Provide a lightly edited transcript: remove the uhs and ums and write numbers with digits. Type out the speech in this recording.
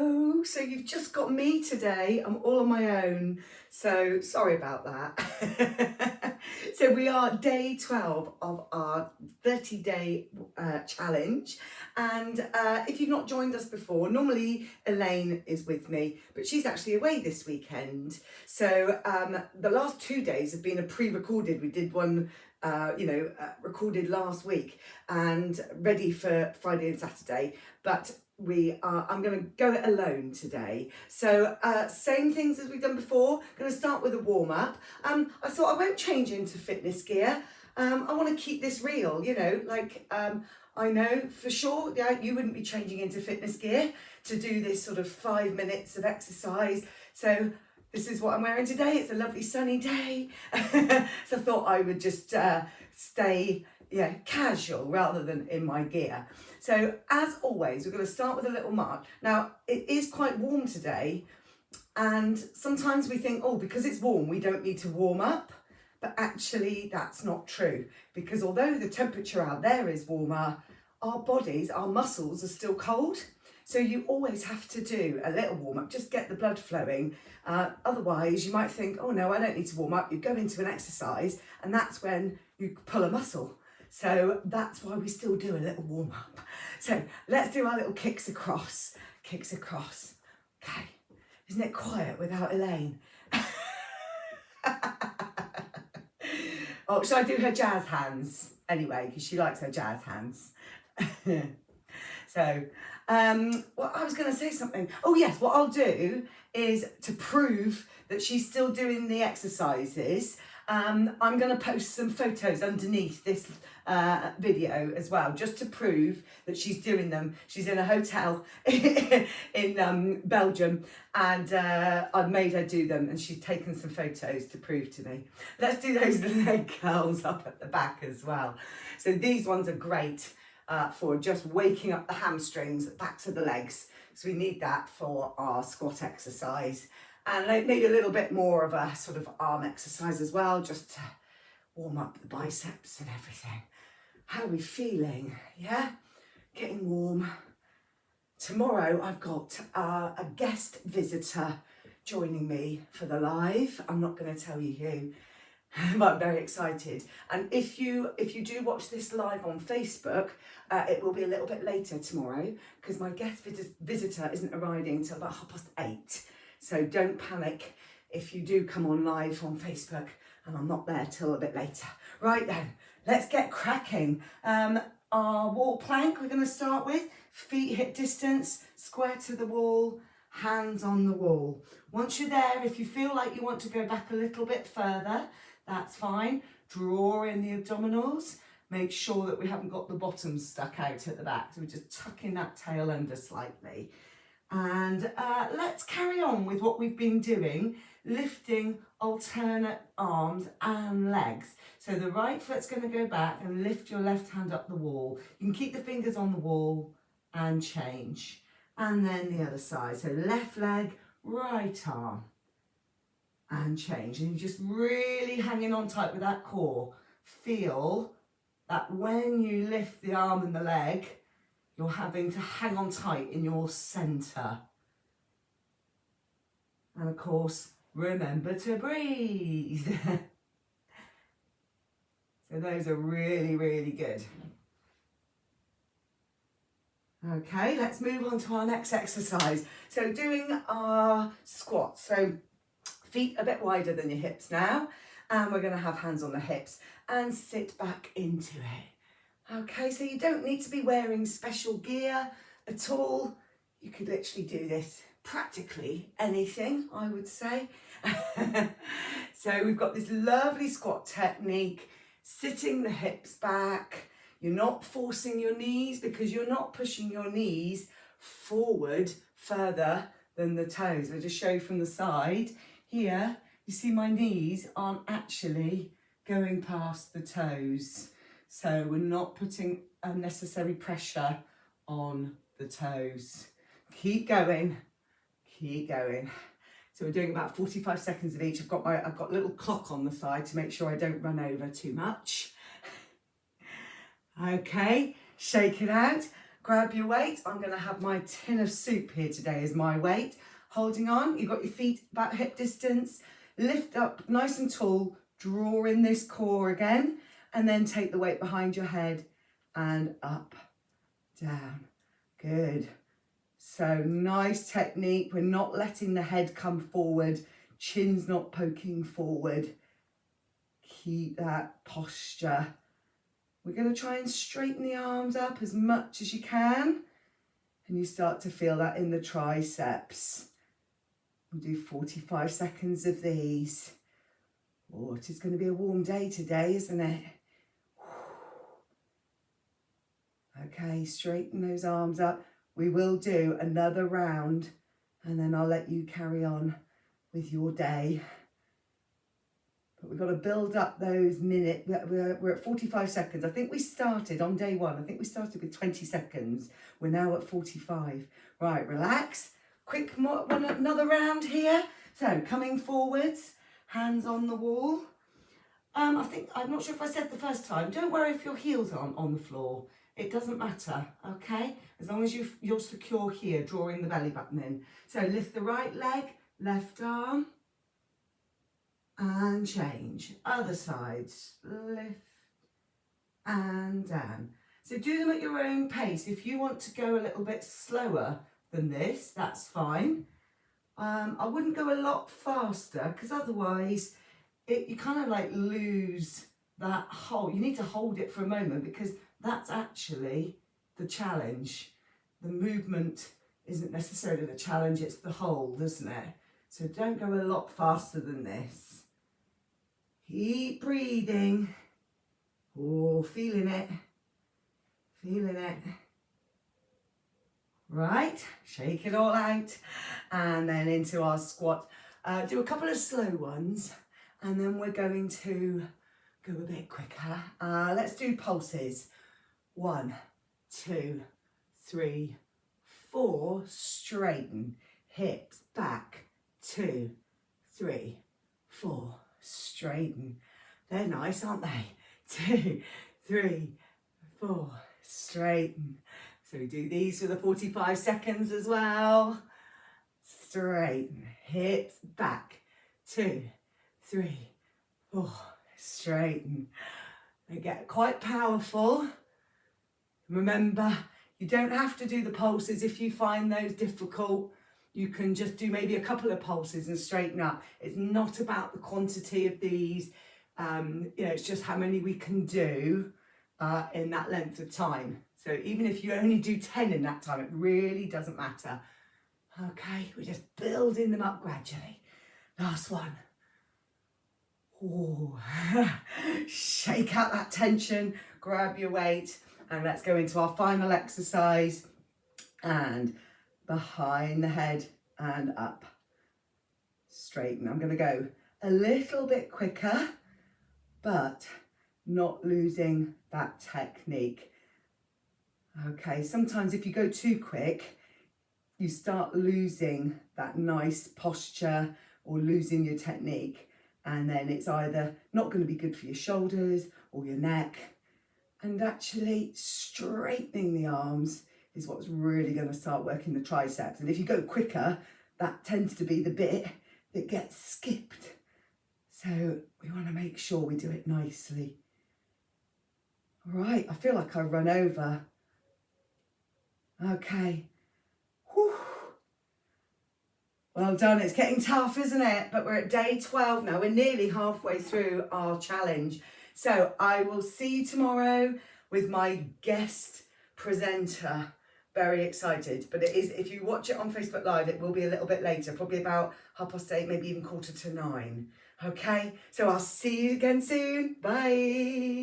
Hello, so you've just got me today. I'm all on my own, so sorry about that. So we are day 12 of our 30-day challenge, and if you've not joined us before, normally Elaine is with me, but she's actually away this weekend. So the last 2 days have been a pre-recorded. We did one recorded last week and ready for Friday and Saturday, but I'm going to go it alone today. So same things as we've done before. Going to start with a warm up. I thought I won't change into fitness gear. I want to keep this real, I know for sure, yeah, you wouldn't be changing into fitness gear to do this sort of 5 minutes of exercise. So this is what I'm wearing today. It's a lovely sunny day. So I thought I would just stay casual rather than in my gear. So as always, we're going to start with a little march. Now, it is quite warm today, and sometimes we think, oh, because it's warm, we don't need to warm up. But actually, that's not true, because although the temperature out there is warmer, our bodies, our muscles are still cold. So you always have to do a little warm up, just get the blood flowing. Otherwise, you might think, oh no, I don't need to warm up. You go into an exercise, and that's when you pull a muscle. So that's why we still do a little warm up. So let's do our little kicks across. Kicks across. Okay. Isn't it quiet without Elaine? Oh, shall I do her jazz hands anyway? Because she likes her jazz hands. So, well, I was going to say something. Oh yes, what I'll do is to prove that she's still doing the exercises. I'm going to post some photos underneath this video as well, just to prove that she's doing them. She's in a hotel in Belgium, and I've made her do them, and she's taken some photos to prove to me. Let's do those leg curls up at the back as well. So these ones are great for just waking up the hamstrings, backs of the legs. So we need that for our squat exercise. And I need a little bit more of a sort of arm exercise as well, just to warm up the biceps and everything. How are we feeling? Yeah? Getting warm. Tomorrow I've got a guest visitor joining me for the live. I'm not going to tell you who, but I'm very excited. And if you do watch this live on Facebook, it will be a little bit later tomorrow, because my guest visitor isn't arriving until about 8:30. So don't panic if you do come on live on Facebook and I'm not there till a bit later. Right then, let's get cracking. Our wall plank we're going to start with. Feet hip distance, square to the wall, hands on the wall. Once you're there, if you feel like you want to go back a little bit further, that's fine. Draw in the abdominals. Make sure that we haven't got the bottoms stuck out at the back. So we're just tucking that tail under slightly. And let's carry on with what we've been doing, lifting alternate arms and legs. So the right foot's going to go back and lift your left hand up the wall. You can keep the fingers on the wall and change. And then the other side. So left leg, right arm and change. And you're just really hanging on tight with that core. Feel that when you lift the arm and the leg, you're having to hang on tight in your centre. And of course, remember to breathe. So those are really, really good. Okay, let's move on to our next exercise. So doing our squats. So feet a bit wider than your hips now. And we're going to have hands on the hips and sit back into it. Okay, so you don't need to be wearing special gear at all. You could literally do this practically anything, I would say. So we've got this lovely squat technique, sitting the hips back. You're not forcing your knees, because you're not pushing your knees forward further than the toes. I'll just show you from the side. Here, you see my knees aren't actually going past the toes. So we're not putting unnecessary pressure on the toes. Keep going, keep going. So we're doing about 45 seconds of each. I've got a little clock on the side to make sure I don't run over too much. Okay, shake it out. grab your weight. I'm going to have my tin of soup here today as my weight. Holding on, you've got your feet about hip distance. Lift up nice and tall, draw in this core again, and then take the weight behind your head and up, down. Good. So nice technique. We're not letting the head come forward. Chin's not poking forward. Keep that posture. We're going to try and straighten the arms up as much as you can. And you start to feel that in the triceps. We'll do 45 seconds of these. Oh, it is going to be a warm day today, isn't it? Okay, straighten those arms up. We will do another round and then I'll let you carry on with your day. But we've got to build up those minutes. We're at 45 seconds. I think we started on day one. I think we started with 20 seconds. We're now at 45. Right, relax. Quick, another round here. So coming forwards, hands on the wall. I'm not sure if I said the first time, don't worry if your heels aren't on the floor. It doesn't matter, okay? As long as you're secure here, drawing the belly button in. So lift the right leg, left arm, and change. Other sides, lift and down. So do them at your own pace. If you want to go a little bit slower than this, that's fine. I wouldn't go a lot faster because otherwise you kind of like lose that hold. You need to hold it for a moment because that's actually the challenge. The movement isn't necessarily the challenge, it's the hold, isn't it? So don't go a lot faster than this. Keep breathing. Oh, feeling it. Feeling it. Right, shake it all out. And then into our squat. Do a couple of slow ones. And then we're going to go a bit quicker. Let's do pulses. 1, 2, 3, 4. Straighten. Hips back. 2, 3, 4. Straighten. They're nice, aren't they? 2, 3, 4. Straighten. So we do these for the 45 seconds as well. Straighten. Hips back. 2, 3, 4. Straighten. They get quite powerful. Remember, you don't have to do the pulses if you find those difficult. You can just do maybe a couple of pulses and straighten up. It's not about the quantity of these. It's just how many we can do in that length of time. So even if you only do 10 in that time, it really doesn't matter. Okay, we're just building them up gradually. Last one. Ooh. Shake out that tension, grab your weight, and let's go into our final exercise. And behind the head and up. Straighten. I'm going to go a little bit quicker, but not losing that technique. Okay, sometimes if you go too quick, you start losing that nice posture or losing your technique. And then it's either not going to be good for your shoulders or your neck. And actually straightening the arms is what's really going to start working the triceps. And if you go quicker, that tends to be the bit that gets skipped. So we want to make sure we do it nicely. All right, I feel like I run over. Okay. Whew. Well done. It's getting tough, isn't it? But we're at day 12 now. We're nearly halfway through our challenge. So I will see you tomorrow with my guest presenter. Very excited. But it is, if you watch it on Facebook Live, it will be a little bit later, probably about 8:30, maybe even 8:45. Okay? So I'll see you again soon. Bye.